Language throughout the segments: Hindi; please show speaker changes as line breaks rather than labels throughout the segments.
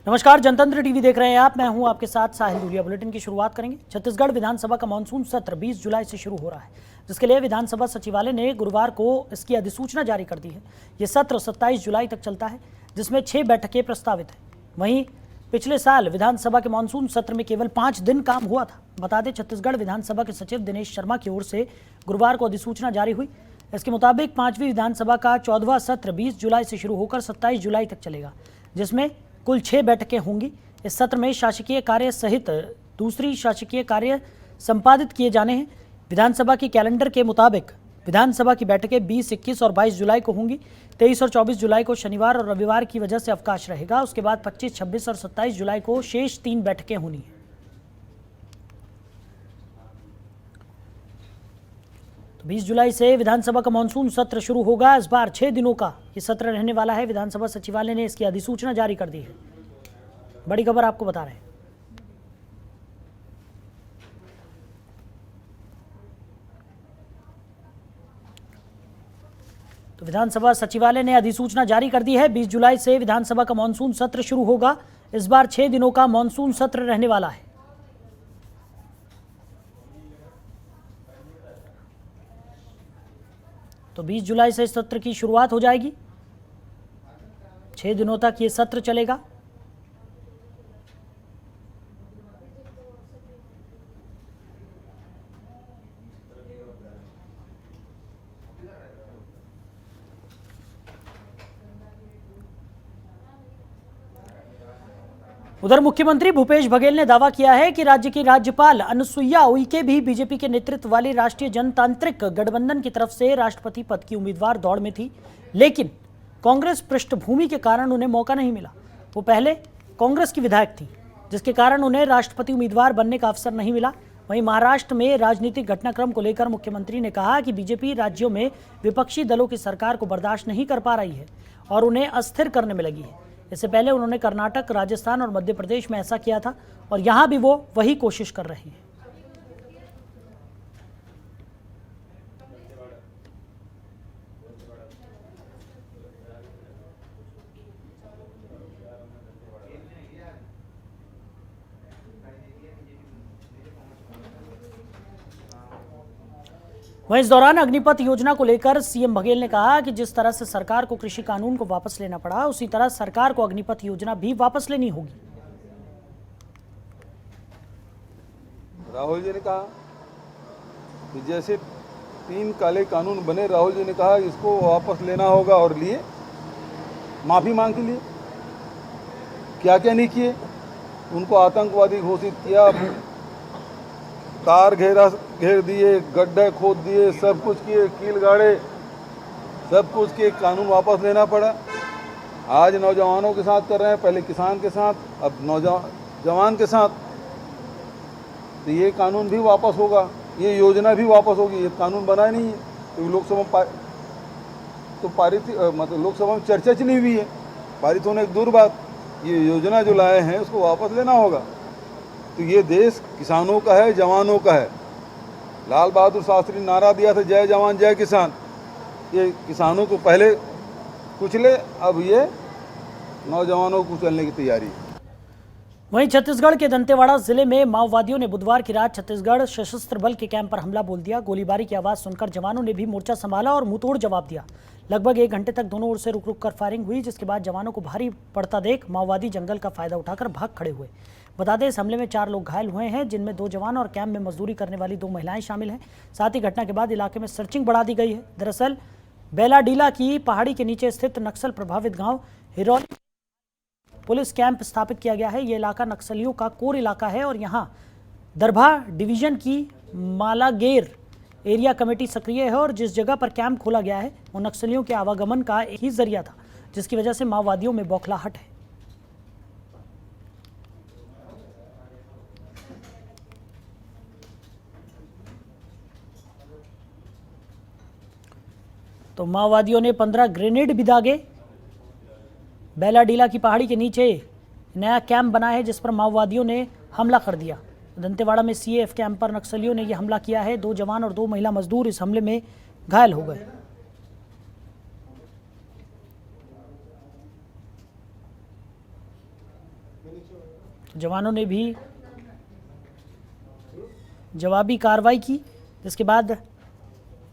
नमस्कार, जनतंत्र टीवी देख रहे हैं आप। मैं हूं आपके साथ साहिल दुलिया। बुलेटिन की शुरुआत करेंगे। छत्तीसगढ़ विधानसभा का मानसून सत्र 20 जुलाई से शुरू हो रहा है, जिसके लिए विधानसभा सचिवालय ने गुरुवार को इसकी अधिसूचना जारी कर दी है। ये सत्र 27 जुलाई तक चलता है, जिसमें 6 बैठकें प्रस्तावित हैं। वहीं पिछले साल विधानसभा के मानसून सत्र में केवल 5 दिन काम हुआ था। बता दें, छत्तीसगढ़ विधानसभा के सचिव दिनेश शर्मा की ओर से गुरुवार को अधिसूचना जारी हुई। इसके मुताबिक 5वीं विधानसभा का 14वां सत्र 20 जुलाई से शुरू होकर 27 जुलाई तक चलेगा, जिसमें कुल 6 बैठकें होंगी। इस सत्र में शासकीय कार्य सहित दूसरी शासकीय कार्य संपादित किए जाने हैं। विधानसभा की कैलेंडर के मुताबिक विधानसभा की बैठकें 20, 21 और 22 जुलाई को होंगी। 23 और 24 जुलाई को शनिवार और रविवार की वजह से अवकाश रहेगा। उसके बाद 25, 26 और 27 जुलाई को शेष 3 बैठकें होनी हैं। तो 20 जुलाई से विधानसभा का मानसून सत्र शुरू होगा। इस बार 6 दिनों का ये सत्र रहने वाला है। विधानसभा सचिवालय ने इसकी अधिसूचना जारी कर दी है। बड़ी खबर आपको बता रहे हैं। तो विधानसभा सचिवालय ने अधिसूचना जारी कर दी है। 20 जुलाई से विधानसभा का मानसून सत्र शुरू होगा। इस बार 6 दिनों का मानसून सत्र रहने वाला है। तो 20 जुलाई से इस सत्र की शुरुआत हो जाएगी। 6 दिनों तक ये सत्र चलेगा। उधर मुख्यमंत्री भूपेश बघेल ने दावा किया है कि राज्य की राज्यपाल अनुसुईया उइके भी बीजेपी के नेतृत्व वाली राष्ट्रीय जनतांत्रिक गठबंधन की तरफ से राष्ट्रपति पद की उम्मीदवार दौड़ में थी, लेकिन कांग्रेस पृष्ठभूमि के कारण उन्हें मौका नहीं मिला। वो पहले कांग्रेस की विधायक थी, जिसके कारण उन्हें राष्ट्रपति उम्मीदवार बनने का अवसर नहीं मिला। वहीं महाराष्ट्र में राजनीतिक घटनाक्रम को लेकर मुख्यमंत्री ने कहा कि बीजेपी राज्यों में विपक्षी दलों की सरकार को बर्दाश्त नहीं कर पा रही है और उन्हें अस्थिर करने में लगी है। इससे पहले उन्होंने कर्नाटक, राजस्थान और मध्य प्रदेश में ऐसा किया था और यहां भी वो वही कोशिश कर रहे हैं। वहीं इस दौरान अग्निपथ योजना को लेकर सीएम बघेल ने कहा कि जिस तरह से सरकार को कृषि कानून को वापस लेना पड़ा, उसी तरह सरकार को अग्निपथ योजना भी वापस लेनी होगी।
राहुल जी ने कहा कि जैसे 3 काले कानून बने, राहुल जी ने कहा इसको वापस लेना होगा और लिए, माफी मांग के लिए। क्या क्या नहीं किए, उनको आतंकवादी घोषित किया, तार घेर दिए, गड्ढे खोद दिए, सब कुछ किए, कील गाड़े, सब कुछ किए, कानून वापस लेना पड़ा। आज नौजवानों के साथ कर रहे हैं, पहले किसान के साथ, अब नौजवान के साथ। तो ये कानून भी वापस होगा, ये योजना भी वापस होगी। ये कानून बना नहीं है तो लोकसभा तो पारित, मतलब लोकसभा में चर्चा चली हुई है, पारित होने की दूर बात। ये योजना जो लाए हैं उसको वापस लेना होगा। तो ये देश किसानों का है, जवानों का है। लाल बहादुर शास्त्री ने नारा दिया था, जय जवान जय किसान। ये किसानों को पहले कुचले, अब ये नौजवानों को कुचलने की तैयारी है।
वहीं छत्तीसगढ़ के दंतेवाड़ा जिले में माओवादियों ने बुधवार की रात छत्तीसगढ़ सशस्त्र बल के कैंप पर हमला बोल दिया। गोलीबारी की आवाज सुनकर जवानों ने भी मोर्चा संभाला और मुंहतोड़ जवाब दिया। लगभग 1 घंटे तक दोनों ओर से रुक रुक कर फायरिंग हुई, जिसके बाद जवानों को भारी पड़ता देख माओवादी जंगल का फायदा उठाकर भाग खड़े हुए। बता दें, इस हमले में 4 लोग घायल हुए हैं, जिनमें 2 जवान और कैंप में मजदूरी करने वाली 2 महिलाएं शामिल हैं। साथ ही घटना के बाद इलाके में सर्चिंग बढ़ा दी गई है। दरअसल बेलाडीला की पहाड़ी के नीचे स्थित नक्सल प्रभावित गांव हिरौली पुलिस कैंप स्थापित किया गया है। ये इलाका नक्सलियों का कोर इलाका है और यहाँ दरभा डिवीजन की मालागेर एरिया कमेटी सक्रिय है और जिस जगह पर कैंप खोला गया है वो नक्सलियों के आवागमन का एक ही जरिया था, जिसकी वजह से माओवादियों में बौखलाहट है। तो माओवादियों ने 15 ग्रेनेड भी दागे। बेलाडीला की पहाड़ी के नीचे नया कैंप बना है, जिस पर माओवादियों ने हमला कर दिया। दंतेवाड़ा में सीएएफ कैंप पर नक्सलियों ने यह हमला किया है। 2 जवान और 2 महिला मजदूर इस हमले में घायल हो गए। जवानों ने भी जवाबी कार्रवाई की, जिसके बाद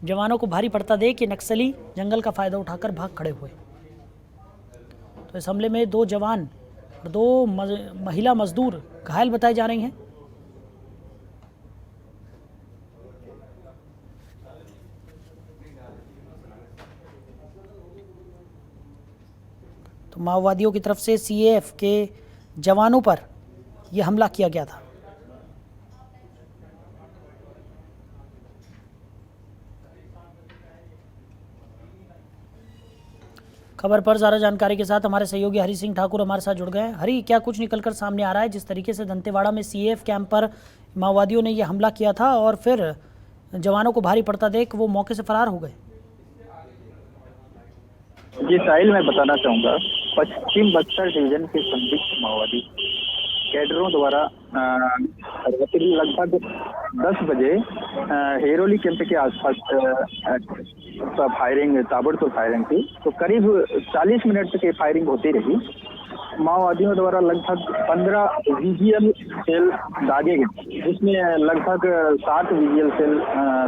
जवानों को भारी पड़ता देख के नक्सली जंगल का फायदा उठाकर भाग खड़े हुए। तो इस हमले में 2 जवान और 2 महिला मजदूर घायल बताई जा रही हैं। तो माओवादियों की तरफ से सीएएफ के जवानों पर यह हमला किया गया था। खबर पर ज़्यादा जानकारी के साथ हमारे सहयोगी हरी सिंह ठाकुर हमारे साथ जुड़ गए हैं। हरी, क्या कुछ निकलकर सामने आ रहा है? जिस तरीके से दंतेवाड़ा में सीएएफ कैंप पर माओवादियों ने यह हमला किया था और फिर जवानों को भारी पड़ता देख वो मौके से फरार हो गए।
जी साहिल, मैं बताना चाहूँगा, पश्चिम बस्तर डिवीजन के संदिग्ध माओवादी कैडरों द्वारा लगभग 10 बजे हेरोली कैंप के आसपास फायरिंग, ताबड़तोड़ फायरिंग थी। तो करीब 40 मिनट तक ये फायरिंग होती रही। माओवादियों द्वारा लगभग 15 वीजीएल सेल दागे गए, जिसमें लगभग 60 वीजीएल सेल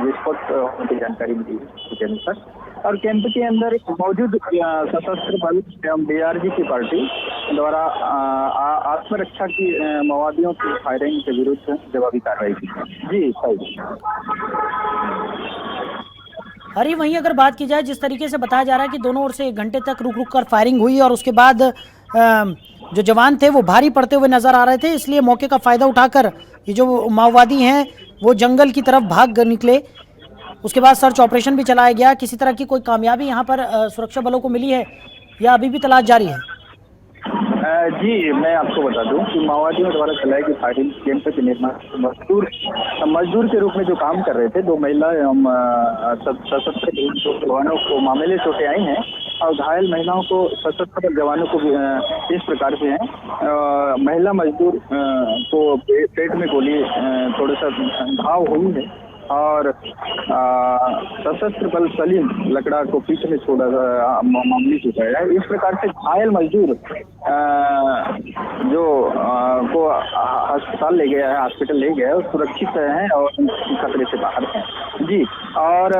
विस्फोट होने की जानकारी मिली के अनुसार। और कैंप के अंदर मौजूद सशस्त्र बल एवं डीआरजी की पार्टी द्वारा आत्मरक्षा की माओवादियों की फायरिंग के विरुद्ध जवाबी कार्रवाई की। जी सही।
हरी, वहीं अगर बात की जाए, जिस तरीके से बताया जा रहा है कि दोनों ओर से 1 घंटे तक रुक कर फायरिंग हुई और उसके बाद जो जवान थे वो भारी पड़ते हुए नजर आ रहे थे, इसलिए मौके का फायदा उठाकर ये जो माओवादी हैं वो जंगल की तरफ भाग निकले। उसके बाद सर्च ऑपरेशन भी चलाया गया। किसी तरह की कोई कामयाबी यहाँ पर सुरक्षा बलों को मिली है या अभी भी तलाश जारी है?
जी, मैं आपको बता दूं कि माओवादियों द्वारा चलाई गई फायरिंग कैंप के निर्माण मजदूर के रूप में जो काम कर रहे थे 2 महिला एवं सशस्त्र जवानों को मामूली चोटें आई हैं और घायल महिलाओं को सशस्त्र जवानों को इस प्रकार से हैं। महिला मजदूर को पेट में गोली थोड़ा सा घाव हुई है और सशस्त्र बल सलीम लकड़ा को पीछे में छोड़ा मामूली चुका है। इस प्रकार से घायल मजदूर जो को अस्पताल ले गया है, हॉस्पिटल ले गया है, सुरक्षित हैं और खतरे से बाहर हैं। जी, और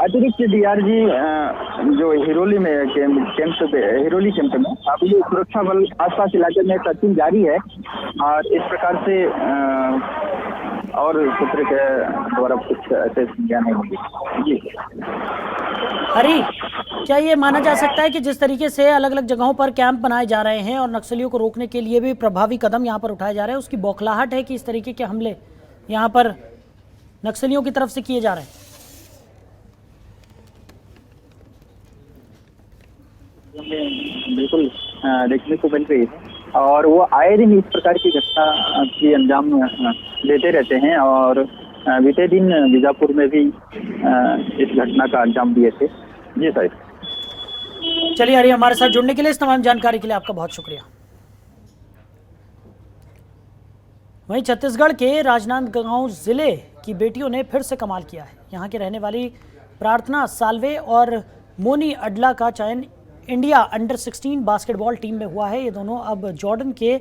अतिरिक्त डीआरजी जो हिरोली में हिरोली कैंप में अभी सुरक्षा बल आसपास इलाके में सर्चिंग जारी है और इस प्रकार से और सूत्र के द्वारा कुछ ऐसे ज्ञान नहीं मिली। जी
हरी, क्या ये माना जा सकता है कि जिस तरीके से अलग अलग जगहों पर कैंप बनाए जा रहे हैं और नक्सलियों को रोकने के लिए भी प्रभावी कदम यहाँ पर उठाए जा रहे हैं, उसकी बौखलाहट है कि इस तरीके के हमले यहाँ पर नक्सलियों की तरफ से किए जा रहे हैं?
बिल्कुल देखने को मिल रही है और वो आए दिन इस प्रकार की घटना की अंजाम देते रहते हैं और बीते दिन बीजापुर में भी इस घटना का अंजाम दिए थे। जी सर।
चलिए हरी, हमारे साथ जुड़ने के लिए, इस तमाम जानकारी के लिए आपका बहुत शुक्रिया। वहीं छत्तीसगढ़ के राजनांदगांव जिले की बेटियों ने फिर से कमाल किया है। यहाँ के रहने वाली प्रार्थना साल्वे और मोनी अडला का चयन इंडिया अंडर 16 बास्केटबॉल टीम में हुआ है। ये दोनों अब जॉर्डन के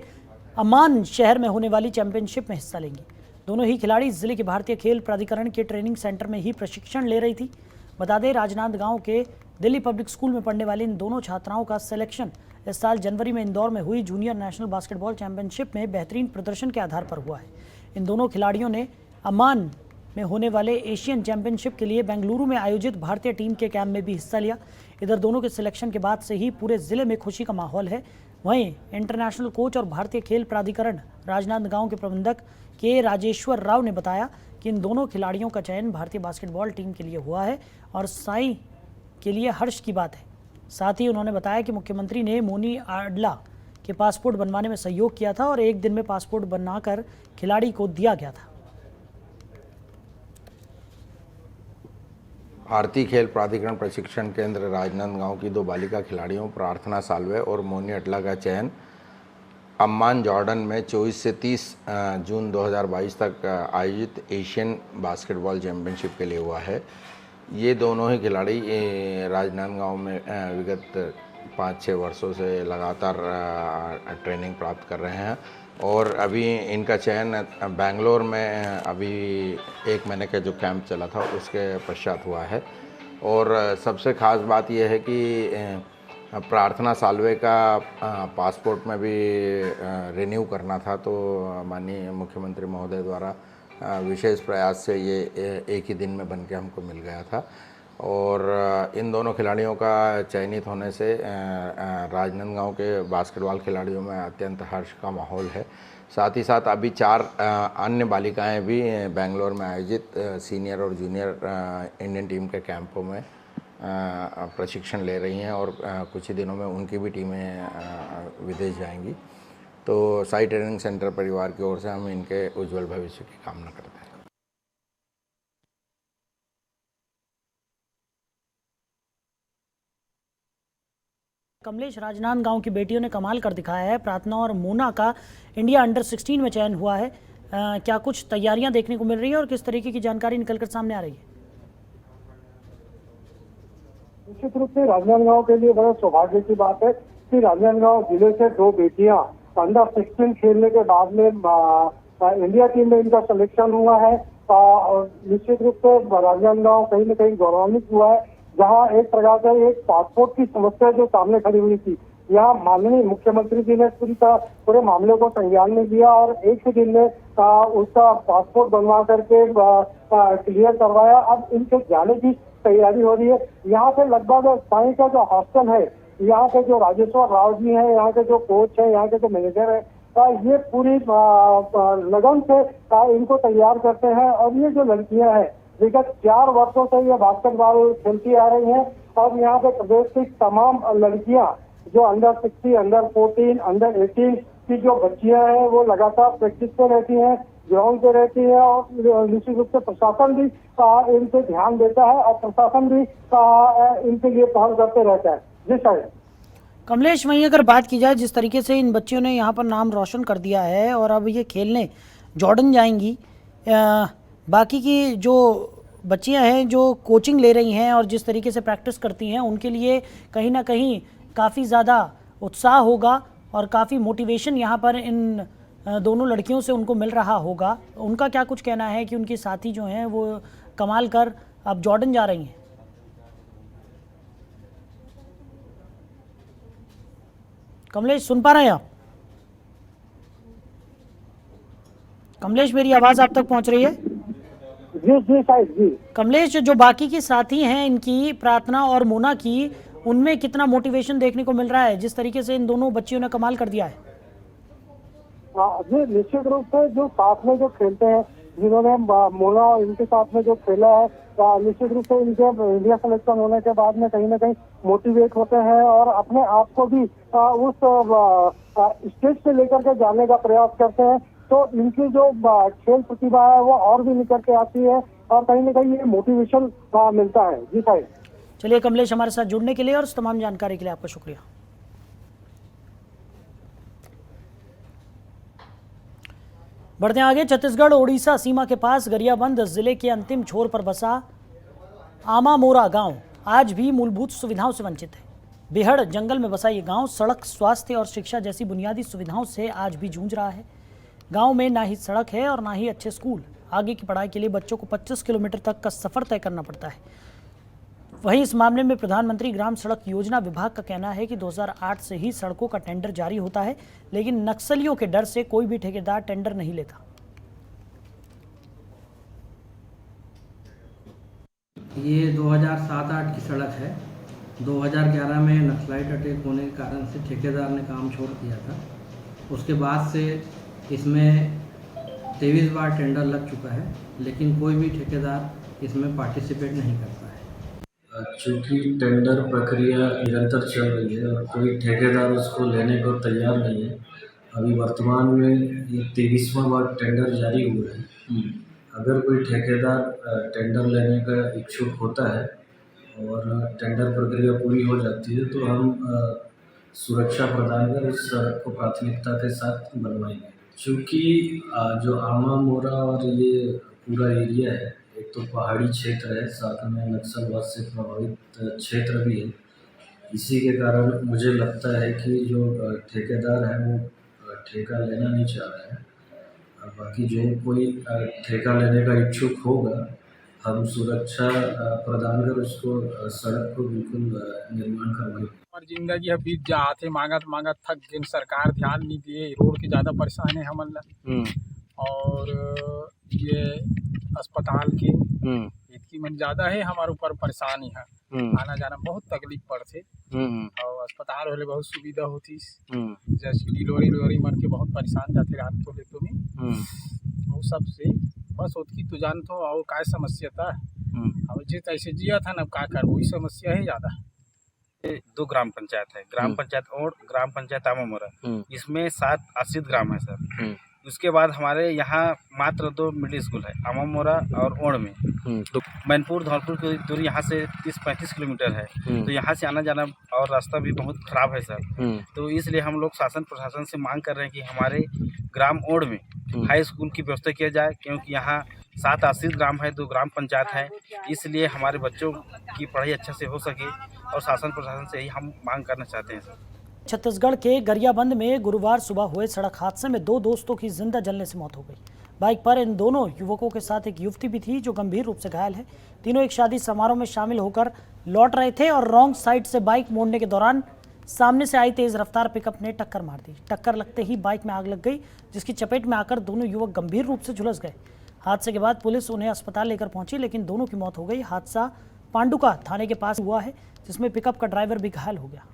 अमान शहर में होने वाली चैंपियनशिप में हिस्सा लेंगी। दोनों ही खिलाड़ी जिले के भारतीय खेल प्राधिकरण के ट्रेनिंग सेंटर में ही प्रशिक्षण ले रही थी। बता दें, राजनांदगांव के दिल्ली पब्लिक स्कूल में पढ़ने वाली इन दोनों छात्राओं का सिलेक्शन इस साल जनवरी में इंदौर में हुई जूनियर नेशनल बास्केटबॉल चैंपियनशिप में बेहतरीन प्रदर्शन के आधार पर हुआ है। इन दोनों खिलाड़ियों ने अमान में होने वाले एशियन चैंपियनशिप के लिए बेंगलुरु में आयोजित भारतीय टीम के कैंप में भी हिस्सा लिया। इधर दोनों के सिलेक्शन के बाद से ही पूरे जिले में खुशी का माहौल है। वहीं इंटरनेशनल कोच और भारतीय खेल प्राधिकरण राजनांदगांव के प्रबंधक के राजेश्वर राव ने बताया कि इन दोनों खिलाड़ियों का चयन भारतीय बास्केटबॉल टीम के लिए हुआ है और साई के लिए हर्ष की बात है। साथ ही उन्होंने बताया कि मुख्यमंत्री ने मोनी आडला के पासपोर्ट बनवाने में सहयोग किया था और एक दिन में पासपोर्ट बनाकर खिलाड़ी को दिया गया था।
भारतीय खेल प्राधिकरण प्रशिक्षण केंद्र राजनांदगांव की 2 बालिका खिलाड़ियों प्रार्थना साल्वे और मोनी अटला का चयन अम्मान जॉर्डन में 24 से 30 जून 2022 तक आयोजित एशियन बास्केटबॉल चैंपियनशिप के लिए हुआ है। ये दोनों ही खिलाड़ी राजनांदगांव में विगत 5-6 वर्षों से लगातार ट्रेनिंग प्राप्त कर रहे हैं और अभी इनका चयन बेंगलोर में अभी 1 महीने का जो कैंप चला था उसके पश्चात हुआ है। और सबसे ख़ास बात यह है कि प्रार्थना साल्वे का पासपोर्ट में भी रिन्यू करना था, तो माननीय मुख्यमंत्री महोदय द्वारा विशेष प्रयास से ये एक ही दिन में बन के हमको मिल गया था। और इन दोनों खिलाड़ियों का चयनित होने से राजनांदगांव के बास्केटबॉल खिलाड़ियों में अत्यंत हर्ष का माहौल है। साथ ही साथ अभी 4 अन्य बालिकाएं भी बेंगलोर में आयोजित सीनियर और जूनियर इंडियन टीम के कैंपों में प्रशिक्षण ले रही हैं और कुछ ही दिनों में उनकी भी टीमें विदेश जाएंगी। तो साई ट्रेनिंग सेंटर परिवार की ओर से हम इनके उज्जवल भविष्य की कामना करते हैं।
कमलेश, राजनांदगांव की बेटियों ने कमाल कर दिखाया है। प्रार्थना और मोना का इंडिया अंडर 16 में चयन हुआ है। क्या कुछ तैयारियां देखने को मिल रही है और किस तरीके की जानकारी निकलकर सामने आ रही है?
निश्चित रूप से राजनांदगांव के लिए बड़ा सौभाग्य की बात है कि राजनांदगांव जिले से 2 बेटियां अंडर 16 खेलने के बाद में इंडिया टीम में इनका सिलेक्शन हुआ है। और निश्चित रूप से राजनांदगांव कहीं न कहीं गौरवान्वित हुआ है, जहां एक प्रकार से एक पासपोर्ट की समस्या जो सामने खड़ी हुई थी, यहाँ माननीय मुख्यमंत्री जी ने पूरे मामले को संज्ञान में लिया और एक ही दिन में उसका पासपोर्ट बनवा करके क्लियर करवाया। अब इनके जाने की तैयारी हो रही है। यहाँ से लगभग साई का जो हॉस्टल है, यहाँ के जो राजेश्वर राव जी हैं, यहाँ के जो कोच है, यहाँ के जो मैनेजर है, ये पूरी लगन से इनको तैयार करते हैं। और ये जो लड़कियां हैं विगत 4 वर्षों से ये बास्केटबॉल खेलती आ रही हैं और यहाँ पे प्रदेश की तमाम लड़कियां जो अंडर 60, अंडर 14, अंडर 18 की जो बच्चियां हैं वो लगातार प्रैक्टिस पे रहती हैं, ग्राउंड पे रहती है। और निश्चित रूप से प्रशासन भी इन पे ध्यान देता है और प्रशासन भी इनके लिए पहल करते रहता है। जी सर।
कमलेश, वहीं अगर बात की जाए जिस तरीके से इन बच्चियों ने यहाँ पर नाम रोशन कर दिया है और अब ये खेलने जॉर्डन जाएंगी, बाकी की जो बच्चियां हैं जो कोचिंग ले रही हैं और जिस तरीके से प्रैक्टिस करती हैं, उनके लिए कहीं ना कहीं काफ़ी ज़्यादा उत्साह होगा और काफ़ी मोटिवेशन यहाँ पर इन दोनों लड़कियों से उनको मिल रहा होगा। उनका क्या कुछ कहना है कि उनकी साथी जो हैं वो कमाल कर अब जॉर्डन जा रही हैं? कमलेश, सुन पा रहे हैं आप? कमलेश, मेरी आवाज़ आप तक पहुंच रही है?
जी जी साहिब जी।
कमलेश, जो बाकी की साथी हैं इनकी, प्रार्थना और मोना की, उनमें कितना मोटिवेशन देखने को मिल रहा है जिस तरीके से इन दोनों बच्चियों ने कमाल कर दिया है?
जी निश्चित रूप से जो साथ में जो खेलते हैं, जिन्होंने मोना और इनके साथ में जो खेला है, निश्चित रूप से इनके इंडिया सिलेक्शन होने के बाद में कहीं ना कहीं मोटिवेट होते हैं और अपने आप को भी उस स्टेज से लेकर के जाने का प्रयास करते हैं। तो इनकी जो खेल प्रतिभा है वो और भी निकल के आती है और कहीं ना कहीं ये मोटिवेशन मिलता है। जी साहिब।
चलिए कमलेश, हमारे साथ जुड़ने के लिए और तमाम जानकारी के लिए आपका शुक्रिया। बढ़ते हैं आगे। छत्तीसगढ़ ओडिशा सीमा के पास गरियाबंद जिले के अंतिम छोर पर बसा आमामोरा गांव आज भी मूलभूत सुविधाओं से वंचित है। बेहड़ जंगल में बसा ये गांव सड़क, स्वास्थ्य और शिक्षा जैसी बुनियादी सुविधाओं से आज भी जूझ रहा है। गांव में ना ही सड़क है और ना ही अच्छे स्कूल। आगे की पढ़ाई के लिए बच्चों को 25 किलोमीटर तक का सफर तय करना पड़ता है। वहीं इस मामले में प्रधानमंत्री ग्राम सड़क योजना विभाग का कहना है कि 2008 से ही सड़कों का टेंडर जारी होता है, लेकिन नक्सलियों के डर से कोई भी ठेकेदार टेंडर नहीं लेता।
ये 2007-8 की सड़क है। 2011 में नक्सलाइट अटैक होने के कारण से ठेकेदार ने काम छोड़ दिया था। उसके बाद से इसमें 23 बार टेंडर लग चुका है, लेकिन कोई भी ठेकेदार इसमें पार्टिसिपेट नहीं करता है।
चूँकि टेंडर प्रक्रिया निरंतर चल रही है और कोई ठेकेदार उसको लेने को तैयार नहीं है। अभी वर्तमान में ये 23वां बार टेंडर जारी हुआ है। अगर कोई ठेकेदार टेंडर लेने का इच्छुक होता है और टेंडर प्रक्रिया पूरी हो जाती है तो हम सुरक्षा प्रदान कर उस सड़क को प्राथमिकता के साथ बनवाएंगे। चूँकि जो आमामोरा और ये पूरा एरिया है, एक तो पहाड़ी क्षेत्र है, साथ में नक्सलवाद से प्रभावित क्षेत्र भी है, इसी के कारण मुझे लगता है कि जो ठेकेदार है वो ठेका लेना नहीं चाह रहे हैं। बाकी जो कोई ठेका लेने का इच्छुक होगा, हम सुरक्षा प्रदान कर उसको सड़क को बिल्कुल निर्माण करवाएंगे।
हमारी जिंदगी अब बीत जात है, मांगत मांगत थक गए, सरकार ध्यान नहीं दिए, रोड की ज़्यादा परेशानी है हमन ला। और ये अस्पताल की इतकी मन ज़्यादा है हमारे ऊपर परेशानी है। आना जाना बहुत तकलीफ पड़ते और अस्पताल होले बहुत सुविधा होती, जैसे डिलीवरी मन के बहुत परेशान जाते रात तो ले तुम्हें वो सब से बस उतकी तो जान तो और काय समस्या था अब जिस ऐसे जिया था ना का कर वही समस्या है ज़्यादा।
2 ग्राम पंचायत है, ग्राम पंचायत और ग्राम पंचायत आमामोरा, इसमें 7 आश्रित ग्राम है सर। उसके बाद हमारे यहाँ मात्र 2 मिडिल स्कूल है, आमामोरा और ओण में। मैनपुर धौलपुर की दूरी यहाँ से 30-35 किलोमीटर है, तो यहाँ से आना जाना और रास्ता भी बहुत खराब है सर। तो इसलिए हम लोग शासन प्रशासन से मांग कर रहे हैं कि हमारे ग्राम ओण में हाई स्कूल की व्यवस्था किया जाए, क्योंकि यहाँ 7 आश्रित ग्राम है, 2 ग्राम पंचायत है, इसलिए हमारे बच्चों की पढ़ाई अच्छे से हो सके और शासन प्रशासन से ही हम मांग करना चाहते हैं सर।
छत्तीसगढ़ के गरियाबंद में गुरुवार सुबह हुए सड़क हादसे में 2 दोस्तों की जिंदा जलने से मौत हो गई। बाइक पर इन दोनों युवकों के साथ एक युवती भी थी जो गंभीर रूप से घायल है। तीनों एक शादी समारोह में शामिल होकर लौट रहे थे और रॉन्ग साइड से बाइक मोड़ने के दौरान सामने से आई तेज रफ्तार पिकअप ने टक्कर मार दी। टक्कर लगते ही बाइक में आग लग गई, जिसकी चपेट में आकर दोनों युवक गंभीर रूप से झुलस गए। हादसे के बाद पुलिस उन्हें अस्पताल लेकर पहुंची, लेकिन दोनों की मौत हो गई। हादसा पांडुका थाने के पास हुआ है, जिसमें पिकअप का ड्राइवर भी घायल हो गया।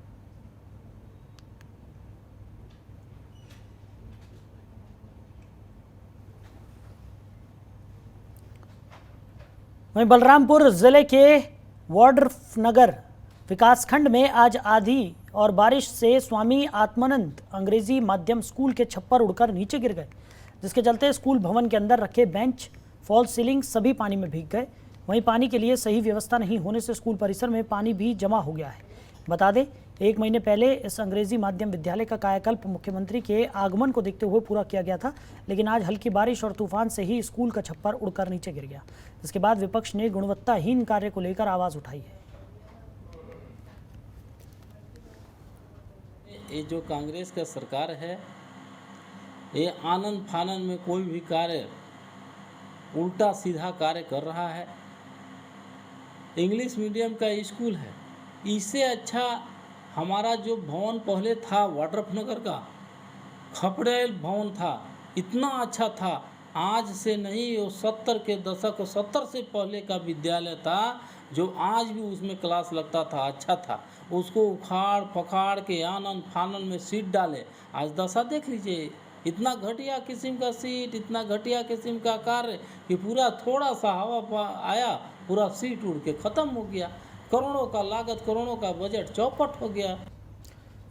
वहीं बलरामपुर जिले के वाड्रफनगर विकासखंड में आज आंधी और बारिश से स्वामी आत्मानंद अंग्रेजी माध्यम स्कूल के छप्पर उड़कर नीचे गिर गए, जिसके चलते स्कूल भवन के अंदर रखे बेंच, फॉल सीलिंग सभी पानी में भीग गए। वहीं पानी के लिए सही व्यवस्था नहीं होने से स्कूल परिसर में पानी भी जमा हो गया है। बता दें, 1 महीने पहले इस अंग्रेजी माध्यम विद्यालय का कायाकल्प मुख्यमंत्री के आगमन को देखते हुए पूरा किया गया था, लेकिन आज हल्की बारिश और तूफान से ही स्कूल का छप्पर उड़कर नीचे गिर गया। इसके बाद विपक्ष ने गुणवत्ताहीन कार्य को लेकर आवाज़ उठाई है।
ये जो कांग्रेस का सरकार है, ये आनंद फानन में कोई भी कार्य उल्टा सीधा कार्य कर रहा है। इंग्लिश मीडियम का स्कूल है, इससे अच्छा हमारा जो भवन पहले था वाड्रफनगर का खपड़ेल भवन था, इतना अच्छा था। आज से नहीं, वो 70 के दशक 70 से पहले का विद्यालय था, जो आज भी उसमें क्लास लगता था, अच्छा था। उसको उखाड़ पखाड़ के आनंद फानन में सीट डाले, आज दशा देख लीजिए। इतना घटिया किस्म का सीट, इतना घटिया किस्म का कार्य कि पूरा थोड़ा सा हवा आया, पूरा सीट उड़ के ख़त्म हो गया। करोड़ों का लागत, करोड़ों का बजट चौपट हो गया।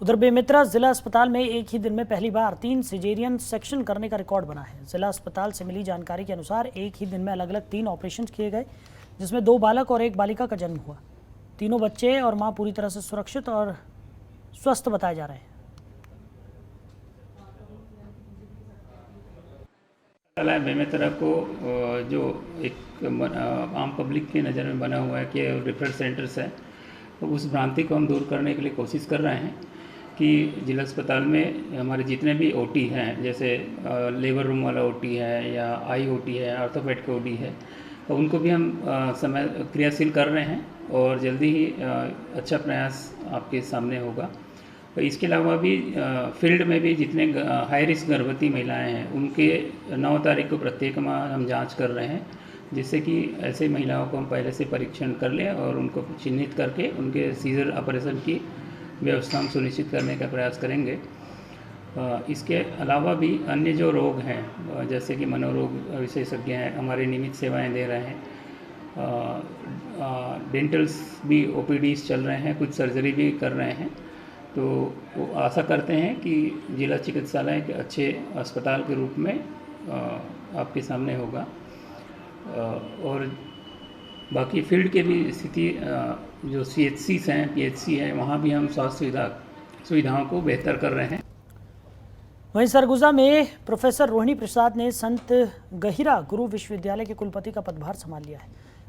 उधर बेमेतरा जिला अस्पताल में एक ही दिन में पहली बार 3 सिजेरियन सेक्शन करने का रिकॉर्ड बना है। जिला अस्पताल से मिली जानकारी के अनुसार एक ही दिन में अलग अलग 3 ऑपरेशन किए गए, जिसमें 2 बालक और 1 बालिका का जन्म हुआ। तीनों बच्चे और मां पूरी तरह से सुरक्षित और स्वस्थ बताए जा रहे हैं।
बेमेतरा को जो एक आम पब्लिक की नज़र में बना हुआ है कि रेफरल सेंटर्स है, तो उस भ्रांति को हम दूर करने के लिए कोशिश कर रहे हैं कि जिला अस्पताल में हमारे जितने भी ओटी हैं, जैसे लेबर रूम वाला ओटी है या आई ओटी है, ऑर्थोपेड का ओटी है, तो उनको भी हम समय क्रियाशील कर रहे हैं और जल्दी ही अच्छा प्रयास आपके सामने होगा। तो इसके अलावा भी फील्ड में भी जितने हाई रिस्क गर्भवती महिलाएं हैं, उनके 9 तारीख को प्रत्येक माह हम जांच कर रहे हैं, जिससे कि ऐसे महिलाओं को हम पहले से परीक्षण कर लें और उनको चिन्हित करके उनके सीजर ऑपरेशन की व्यवस्था हम सुनिश्चित करने का प्रयास करेंगे। इसके अलावा भी अन्य जो रोग हैं, जैसे कि मनोरोग विशेषज्ञ हैं, हमारे नियमित सेवाएं दे रहे हैं। डेंटल्स भी ओपीडीज चल रहे हैं, कुछ सर्जरी भी कर रहे हैं। तो वो आशा करते हैं कि जिला चिकित्सालय के अच्छे अस्पताल के रूप में आपके सामने होगा। और बाकी फील्ड के भी स्थिति जो CHCs हैं, PHC है, वहाँ भी हम स्वास्थ्य सुविधाओं को बेहतर कर रहे हैं।
वहीं सरगुजा में प्रोफेसर रोहिणी प्रसाद ने संत गहिरा गुरु विश्वविद्यालय के कुलपति का पदभार संभाल लिया है।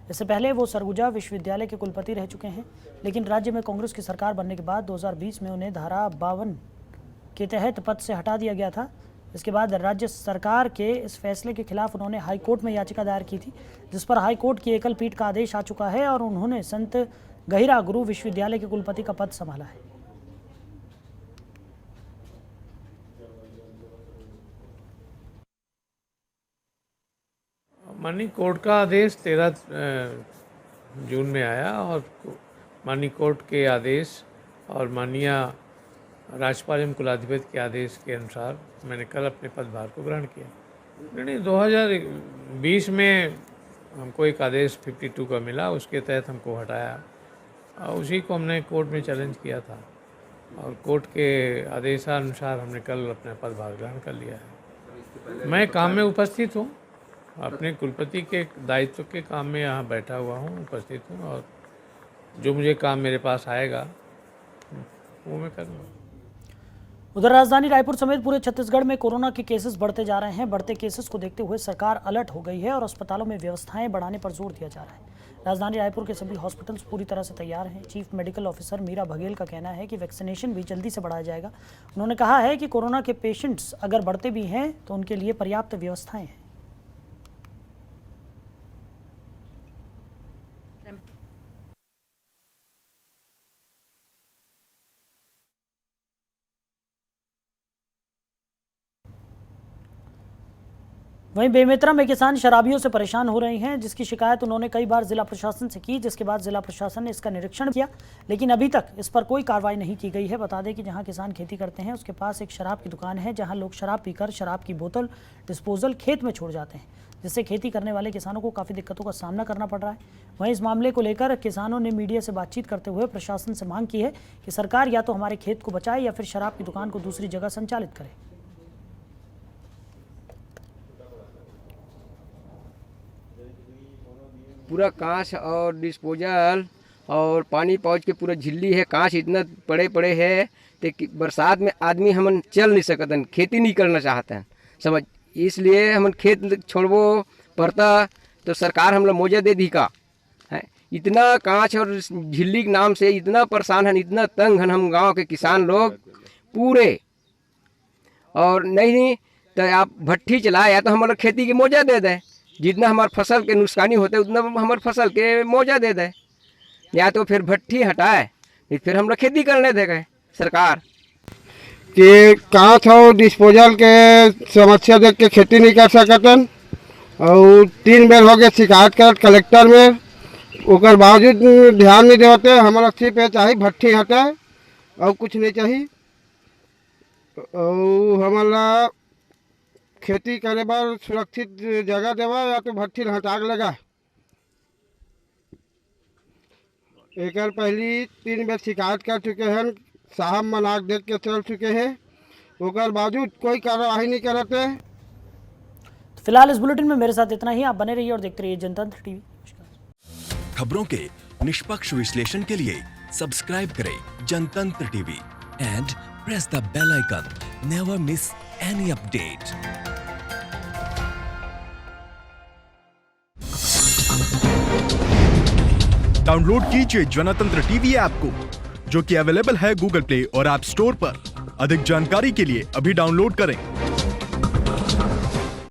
इससे पहले वो सरगुजा विश्वविद्यालय के कुलपति रह चुके हैं, लेकिन राज्य में कांग्रेस की सरकार बनने के बाद 2020 में उन्हें धारा 52 के तहत पद से हटा दिया गया था। इसके बाद राज्य सरकार के इस फैसले के खिलाफ उन्होंने हाईकोर्ट में याचिका दायर की थी, जिस पर हाईकोर्ट की एकल पीठ का आदेश आ चुका है और उन्होंने संत गहिरा गुरु विश्वविद्यालय के कुलपति का पद संभाला है।
माननीय कोर्ट का आदेश 13 जून में आया और माननीय कोर्ट के आदेश और माननीय राज्यपाल एवं कुलाधिपति के आदेश के अनुसार मैंने कल अपने पदभार को ग्रहण किया। नहीं, 2020 में हमको एक आदेश 52 का मिला, उसके तहत हमको हटाया और उसी को हमने कोर्ट में चैलेंज किया था और कोर्ट के आदेशानुसार हमने कल अपना पदभार ग्रहण कर लिया है। मैं काम में उपस्थित हूँ, अपने कुलपति के दायित्व के काम में यहाँ बैठा हुआ हूँ, उपस्थित हूँ और जो मुझे काम मेरे पास आएगा वो मैं करूँगा।
उधर राजधानी रायपुर समेत पूरे छत्तीसगढ़ में कोरोना के केसेस बढ़ते जा रहे हैं। बढ़ते केसेस को देखते हुए सरकार अलर्ट हो गई है और अस्पतालों में व्यवस्थाएं बढ़ाने पर जोर दिया जा रहा है। राजधानी रायपुर के सभी हॉस्पिटल्स पूरी तरह से तैयार हैं। Chief medical officer Meera Baghel का कहना है कि वैक्सीनेशन भी जल्दी से बढ़ाया जाएगा। उन्होंने कहा है कि कोरोना के पेशेंट्स अगर बढ़ते भी हैं तो उनके लिए पर्याप्त व्यवस्थाएं हैं। वहीं बेमेतरा में किसान शराबियों से परेशान हो रहे हैं, जिसकी शिकायत उन्होंने कई बार जिला प्रशासन से की, जिसके बाद जिला प्रशासन ने इसका निरीक्षण किया, लेकिन अभी तक इस पर कोई कार्रवाई नहीं की गई है। बता दें कि जहां किसान खेती करते हैं उसके पास एक शराब की दुकान है, जहां लोग शराब पीकर शराब की बोतल डिस्पोजल खेत में छोड़ जाते हैं, जिससे खेती करने वाले किसानों को काफ़ी दिक्कतों का सामना करना पड़ रहा है। वहीं इस मामले को लेकर किसानों ने मीडिया से बातचीत करते हुए प्रशासन से मांग की है कि सरकार या तो हमारे खेत को बचाए या फिर शराब की दुकान को दूसरी जगह संचालित करे।
पूरा कांच और डिस्पोजल और पानी पहुँच के पूरा झिल्ली है, कांच इतना पड़े पड़े है कि बरसात में आदमी हमन चल नहीं सकते, खेती नहीं करना चाहते हैं समझ, इसलिए हमन खेत छोड़बो पड़ता तो सरकार हम लोग मौजा दे दी का है। इतना कांच और झिल्ली के नाम से इतना परेशान हैं, इतना तंग हैं हम गांव के किसान लोग पूरे। और नहीं तो आप भट्ठी चलाए या तो हमारा खेती की मौजा दे दें, जितना हमारे फसल के नुकसानी होते उतना हमारे फसल के मौजा दे दे, या तो फिर भट्ठी हटाए फिर हम लोग खेती करने देंगे सरकार
कि कांच और डिस्पोजल के समस्या देख के खेती नहीं कर सकते और 3 बेर हो गए शिकायत कर कलेक्टर में, ओकर बावजूद ध्यान नहीं देते। हमारा सिर्फ चाहिए भट्ठी हटाए और कुछ नहीं चाहिए और हमारा खेती करे बार सुरक्षित जगह देवा या तो भट्ठी हटा के लगा। एक पहली 3 बेर शिकायत कर चुके हैं, साहब मनाक देख के चल चुके हैं, ओकर बावजूद कोई कार्रवाई नहीं करते।
तो फिलहाल इस बुलेटिन में मेरे साथ इतना ही। आप बने रहिए और देखते रहिए जनतंत्र टीवी।
खबरों के निष्पक्ष विश्लेषण के लिए सब्सक्राइब करें Jantantra TV and press the bell icon. Never miss any update.
Download कीजिए जनतंत्र टीवी ऐप को, जो कि अवेलेबल है गूगल प्ले और ऐप स्टोर पर। अधिक जानकारी के लिए अभी डाउनलोड करें।